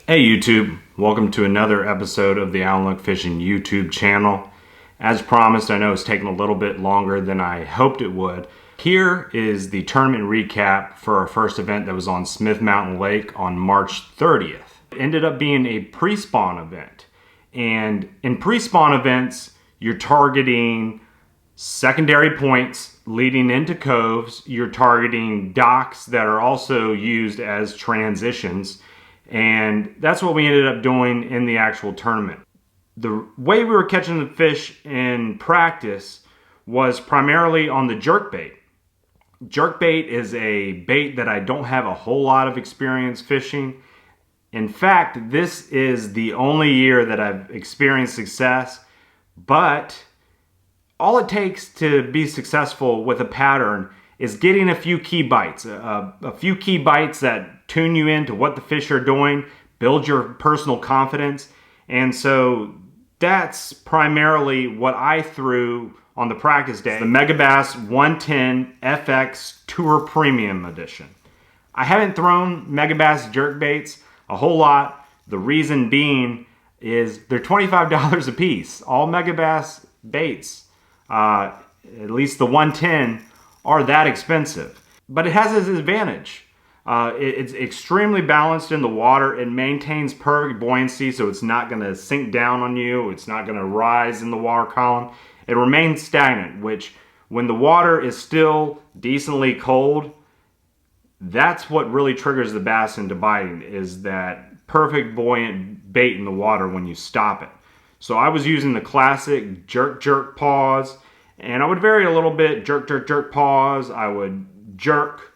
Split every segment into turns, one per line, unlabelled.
Hey YouTube, welcome to another episode of the Outlook Fishing YouTube channel. As promised, I know it's taken a little bit longer than I hoped it would. Here is the tournament recap for our first event that was on Smith Mountain Lake on March 30th. It ended up being a pre-spawn event. And in pre-spawn events, you're targeting secondary points leading into coves. You're targeting docks that are also used as transitions. And that's what we ended up doing in the actual tournament. The way we were catching the fish in practice was primarily on the jerkbait. Jerkbait is a bait that I don't have a whole lot of experience fishing. In fact, this is the only year that I've experienced success, but all it takes to be successful with a pattern is getting a few key bites. A few key bites that tune you into what the fish are doing, build your personal confidence. And so that's primarily what I threw on the practice day. The Megabass 110 FX Tour Premium Edition. I haven't thrown Megabass jerkbaits a whole lot. The reason being is they're $25 a piece. All Megabass baits, at least the 110, are that expensive. But it has its advantage. It's extremely balanced in the water. It maintains perfect buoyancy, so it's not going to sink down on you. It's not going to rise in the water column. It remains stagnant, which when the water is still decently cold, that's what really triggers the bass into biting, is that perfect buoyant bait in the water when you stop it. So I was using the classic jerk pause, and I would vary a little bit. Jerk pause. I would jerk,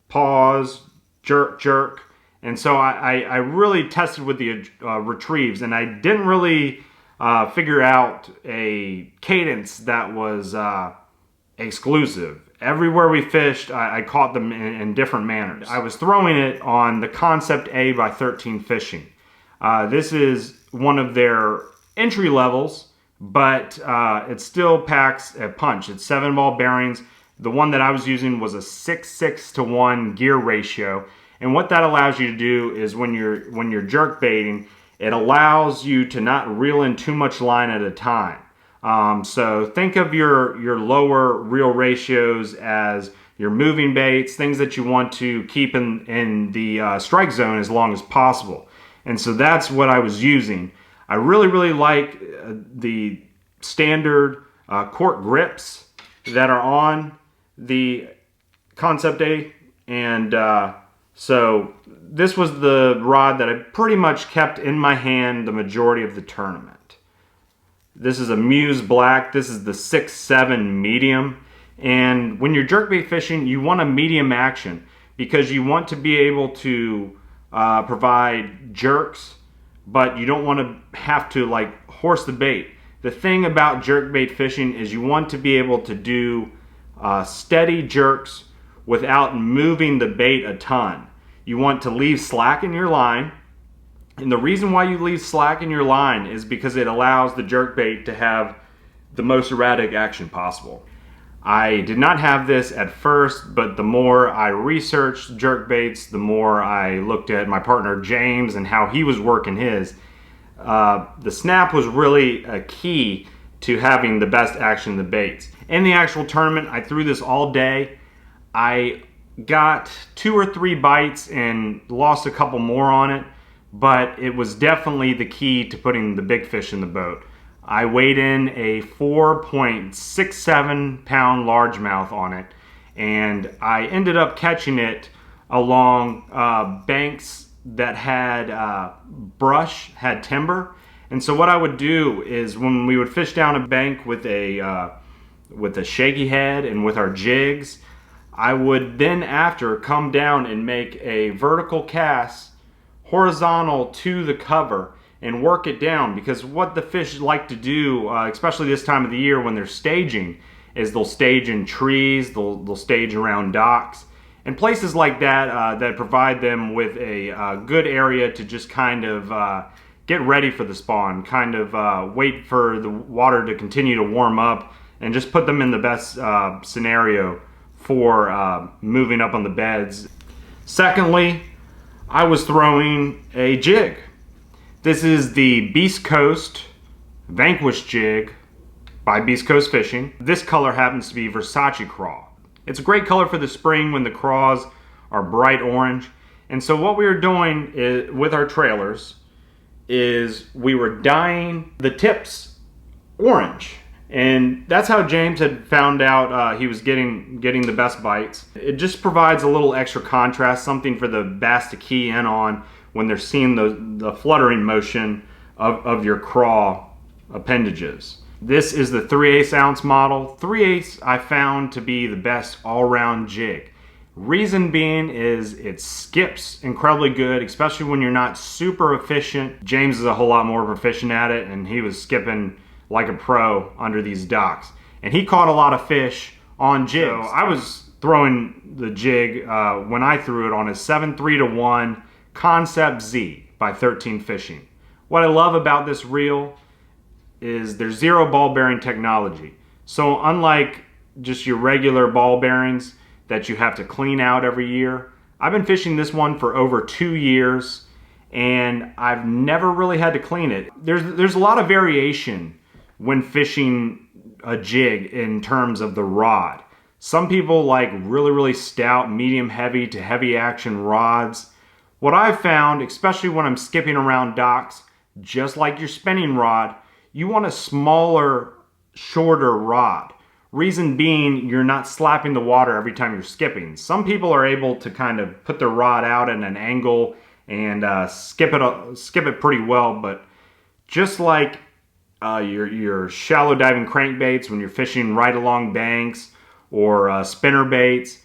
pause, jerk. And so I really tested with the retrieves, and I didn't really figure out a cadence that was exclusive. Everywhere we fished, I caught them in different manners. I was throwing it on the Concept A by 13 Fishing. This is one of their entry levels, but it still packs a punch. It's 7-ball bearings. The one that I was using was a 6:6:1 gear ratio. And what that allows you to do is when you're jerk baiting, it allows you to not reel in too much line at a time. So think of your lower reel ratios as your moving baits, things that you want to keep in the strike zone as long as possible. And so that's what I was using. I really like the standard cork grips that are on the Concept A, and so this was the rod that I pretty much kept in my hand the majority of the tournament. This is a Muse Black. This is the 6-7 medium, and when you're jerkbait fishing, you want a medium action because you want to be able to provide jerks, but you don't want to have to like horse the bait. The thing about jerkbait fishing is you want to be able to do steady jerks without moving the bait a ton. You want to leave slack in your line, and the reason why you leave slack in your line is because it allows the jerkbait to have the most erratic action possible. I did not have this at first, but the more I researched jerkbaits, the more I looked at my partner James and how he was working his. The snap was really a key to having the best action in the baits. In the actual tournament, I threw this all day. I got 2 or 3 bites and lost a couple more on it, but it was definitely the key to putting the big fish in the boat. I weighed in a 4.67 pound largemouth on it, and I ended up catching it along banks that had brush, had timber. And so what I would do is when we would fish down a bank with a shaky head and with our jigs, I would then after come down and make a vertical cast horizontal to the cover and work it down, because what the fish like to do, especially this time of the year when they're staging, is they'll stage in trees, they'll stage around docks, and places like that that provide them with a good area to just kind of get ready for the spawn, kind of wait for the water to continue to warm up, and just put them in the best scenario for moving up on the beds. Secondly, I was throwing a jig. This is the Beast Coast Vanquish jig by Beast Coast Fishing. This color happens to be Versace craw. It's a great color for the spring when the craws are bright orange. And so what we were doing with our trailers is we were dyeing the tips orange. And that's how James had found out he was getting the best bites. It just provides a little extra contrast, something for the bass to key in on when they're seeing the fluttering motion of your craw appendages. This is the 3/8 ounce model. 3/8 I found to be the best all-round jig. Reason being is it skips incredibly good, especially when you're not super efficient. James is a whole lot more proficient at it, and he was skipping like a pro under these docks. And he caught a lot of fish on jigs. So I was throwing the jig when I threw it on a 7-3-1 Concept Z by 13 Fishing. What I love about this reel is there's zero ball bearing technology. So unlike just your regular ball bearings that you have to clean out every year, I've been fishing this one for over 2 years and I've never really had to clean it. There's a lot of variation when fishing a jig in terms of the rod. Some people like really stout, medium heavy to heavy action rods. What I've found, especially when I'm skipping around docks, just like your spinning rod, you want a smaller, shorter rod. Reason being, you're not slapping the water every time you're skipping. Some people are able to kind of put their rod out at an angle and skip it pretty well, but just like your shallow diving crankbaits when you're fishing right along banks or spinner baits,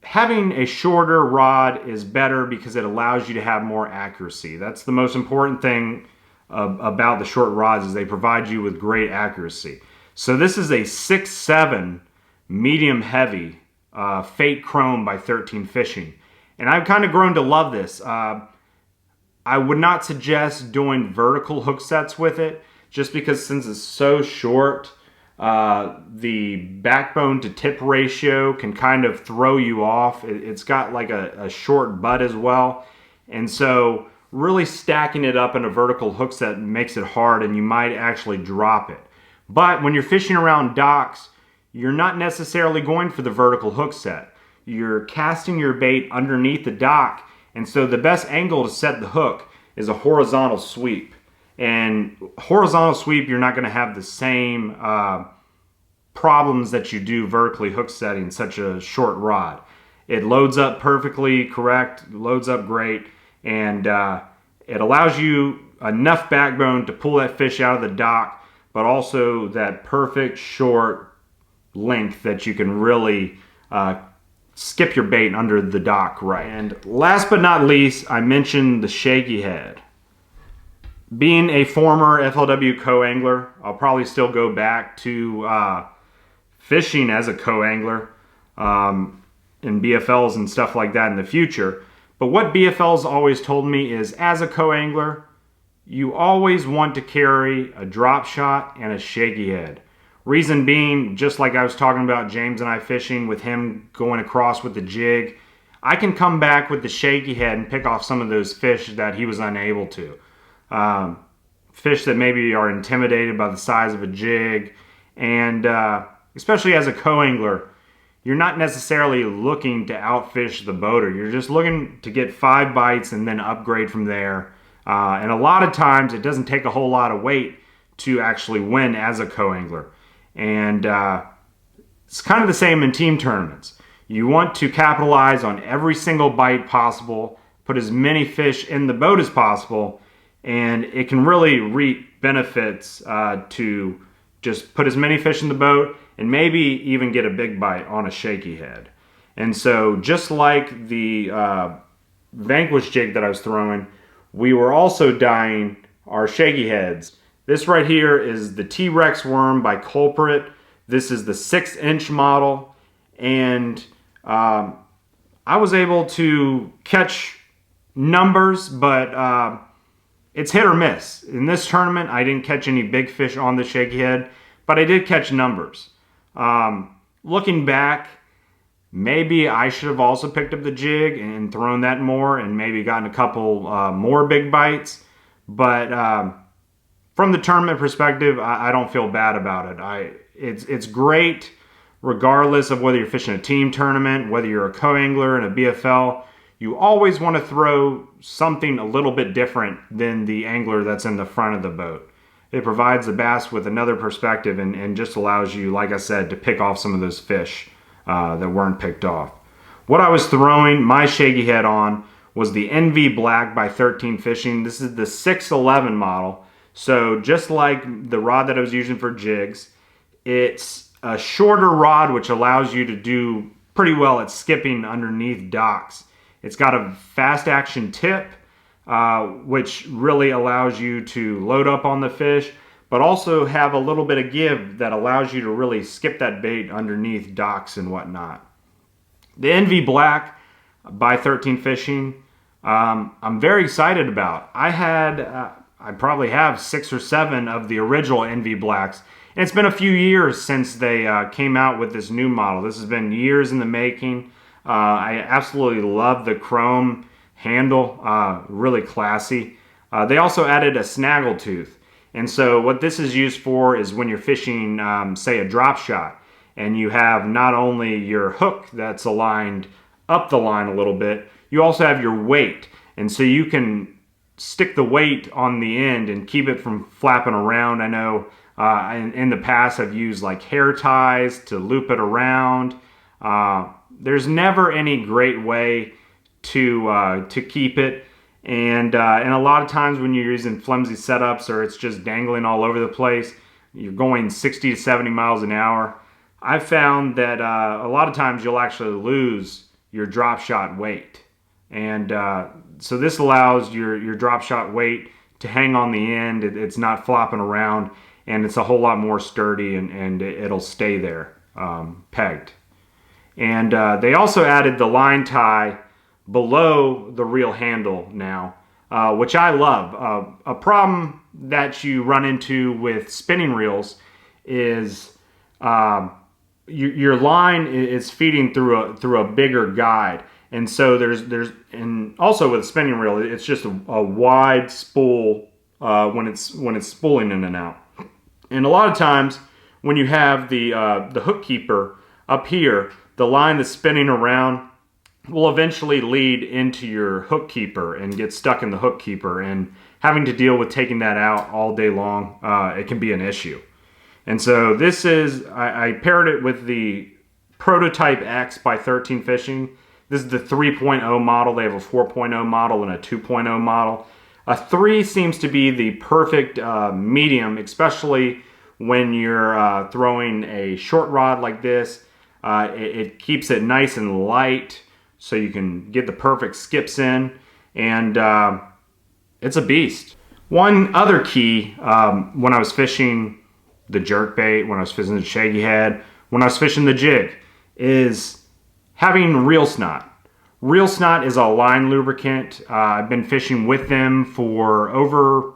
having a shorter rod is better because it allows you to have more accuracy. That's the most important thing about the short rods, is they provide you with great accuracy. So this is a 6-7 medium heavy Fate Chrome by 13 Fishing. And I've kind of grown to love this. I would not suggest doing vertical hook sets with it, just because since it's so short, the backbone to tip ratio can kind of throw you off. It's got like a short butt as well. And so really stacking it up in a vertical hook set makes it hard and you might actually drop it. But when you're fishing around docks, you're not necessarily going for the vertical hook set. You're casting your bait underneath the dock, and so the best angle to set the hook is a horizontal sweep. And horizontal sweep, you're not going to have the same problems that you do vertically hook setting such a short rod. It loads up perfectly correct, loads up great, and it allows you enough backbone to pull that fish out of the dock, but also that perfect short length that you can really skip your bait under the dock right. And last but not least, I mentioned the Shaky head. Being a former FLW co-angler, I'll probably still go back to fishing as a co-angler in BFLs and stuff like that in the future. But what BFLs always told me is, as a co-angler, you always want to carry a drop shot and a shaky head. Reason being, just like I was talking about James and I fishing with him going across with the jig, I can come back with the shaky head and pick off some of those fish that he was unable to. Fish that maybe are intimidated by the size of a jig, and especially as a co-angler, you're not necessarily looking to outfish the boater. You're just looking to get 5 bites and then upgrade from there. And a lot of times it doesn't take a whole lot of weight to actually win as a co-angler. And it's kind of the same in team tournaments. You want to capitalize on every single bite possible, put as many fish in the boat as possible, and it can really reap benefits to just put as many fish in the boat and maybe even get a big bite on a shaky head. And so just like the Vanquish jig that I was throwing, we were also dyeing our shaky heads. This right here is the T-Rex worm by Culprit. This is the 6-inch model, and I was able to catch numbers, but it's hit or miss. In this tournament, I didn't catch any big fish on the shaky head, but I did catch numbers. Looking back, Maybe I should have also picked up the jig and thrown that more and maybe gotten a couple more big bites. But from the tournament perspective, I don't feel bad about it. It's great regardless of whether you're fishing a team tournament, whether you're a co-angler in a BFL. You always want to throw something a little bit different than the angler that's in the front of the boat. It provides the bass with another perspective and just allows you, like I said, to pick off some of those fish that weren't picked off. What I was throwing my shaky head on was the NV Black by 13 Fishing. This is the 611 model. So just like the rod that I was using for jigs, it's a shorter rod which allows you to do pretty well at skipping underneath docks. It's got a fast action tip, which really allows you to load up on the fish, but also have a little bit of give that allows you to really skip that bait underneath docks and whatnot. The NV Black by 13 Fishing, I'm very excited about. I probably have 6 or 7 of the original NV Blacks. And it's been a few years since they came out with this new model. This has been years in the making. I absolutely love the chrome handle, really classy. They also added a snaggle tooth. And so what this is used for is when you're fishing, say, a drop shot, and you have not only your hook that's aligned up the line a little bit, you also have your weight. And so you can stick the weight on the end and keep it from flapping around. I know in the past I've used like hair ties to loop it around. There's never any great way to keep it, and a lot of times when you're using flimsy setups or it's just dangling all over the place, you're going 60 to 70 miles an hour. I've found that a lot of times you'll actually lose your drop shot weight, and so this allows your drop shot weight to hang on the end. It's not flopping around, and it's a whole lot more sturdy, and it'll stay there pegged. And they also added the line tie below the reel handle now, which I love. A problem that you run into with spinning reels is your line is feeding through a bigger guide, and so and also with a spinning reel, it's just a wide spool when it's spooling in and out. And a lot of times when you have the hook keeper up here, the line that's spinning around will eventually lead into your hook keeper and get stuck in the hook keeper, and having to deal with taking that out all day long, it can be an issue. And so this is, I paired it with the Prototype X by 13 Fishing. This is the 3.0 model. They have a 4.0 model and a 2.0 model. A 3 seems to be the perfect medium, especially when you're throwing a short rod like this. It keeps it nice and light so you can get the perfect skips in, and it's a beast. One other key when I was fishing the jerkbait, when I was fishing the shaky head, when I was fishing the jig, is having reel snot. Reel snot is a line lubricant. I've been fishing with them for over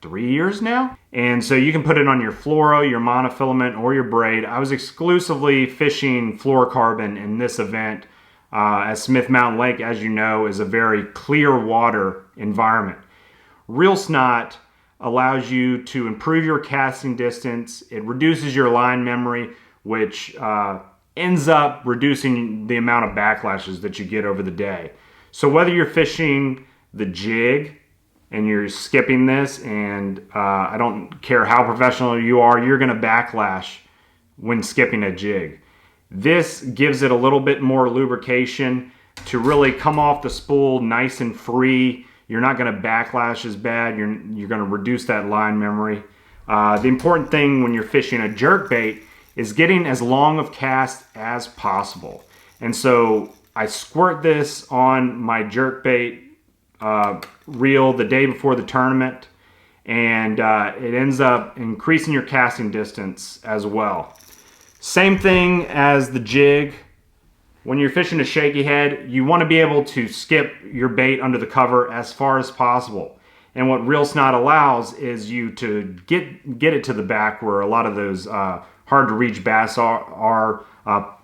3 years now. And so you can put it on your fluoro, your monofilament, or your braid. I was exclusively fishing fluorocarbon in this event, as Smith Mountain Lake, as you know, is a very clear water environment. Reel snot allows you to improve your casting distance. It reduces your line memory, which ends up reducing the amount of backlashes that you get over the day. So whether you're fishing the jig and you're skipping this, and I don't care how professional you are, you're going to backlash when skipping a jig. This gives it a little bit more lubrication to really come off the spool nice and free. You're not going to backlash as bad. You're going to reduce that line memory. The important thing when you're fishing a jerkbait is getting as long of cast as possible. And so I squirt this on my jerkbait reel the day before the tournament, and it ends up increasing your casting distance as well. Same thing as the jig. When you're fishing a shaky head, you want to be able to skip your bait under the cover as far as possible. And what reel snot allows is you to get it to the back where a lot of those hard to reach bass are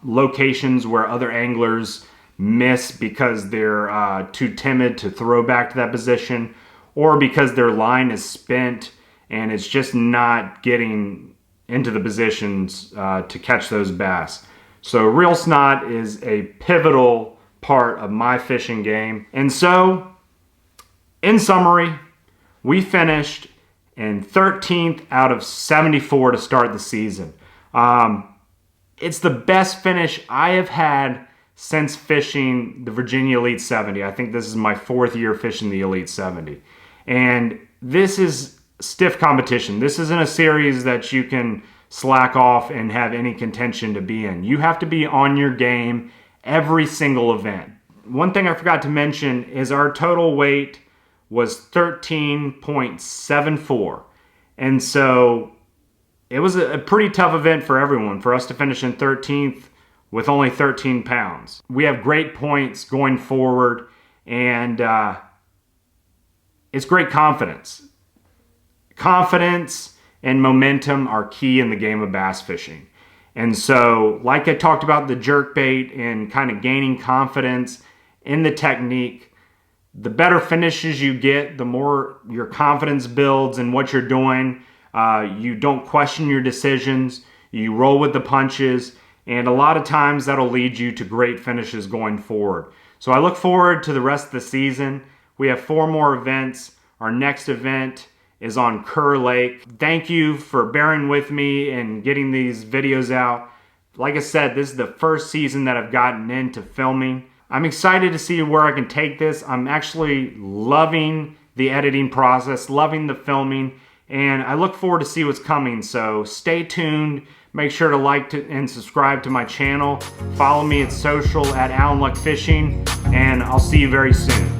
locations where other anglers miss because they're too timid to throw back to that position, or because their line is spent and it's just not getting into the positions to catch those bass. So reel snot is a pivotal part of my fishing game. And so, in summary, we finished in 13th out of 74 to start the season. It's the best finish I have had since fishing the Virginia Elite 70. I think this is my 4th year fishing the Elite 70. And this is stiff competition. This isn't a series that you can slack off and have any contention to be in. You have to be on your game every single event. One thing I forgot to mention is our total weight was 13.74. And so it was a pretty tough event for everyone, for us to finish in 13th with only 13 pounds. We have great points going forward, and it's great confidence. Confidence and momentum are key in the game of bass fishing. And so, like I talked about the jerkbait and kind of gaining confidence in the technique, the better finishes you get, the more your confidence builds in what you're doing. You don't question your decisions. You roll with the punches. And a lot of times that'll lead you to great finishes going forward. So I look forward to the rest of the season. We have 4 more events. Our next event is on Kerr Lake. Thank you for bearing with me and getting these videos out. Like I said, this is the first season that I've gotten into filming. I'm excited to see where I can take this. I'm actually loving the editing process, loving the filming, and I look forward to see what's coming. So stay tuned. Make sure to like and subscribe to my channel. Follow me at social at Alan Luck Fishing, and I'll see you very soon.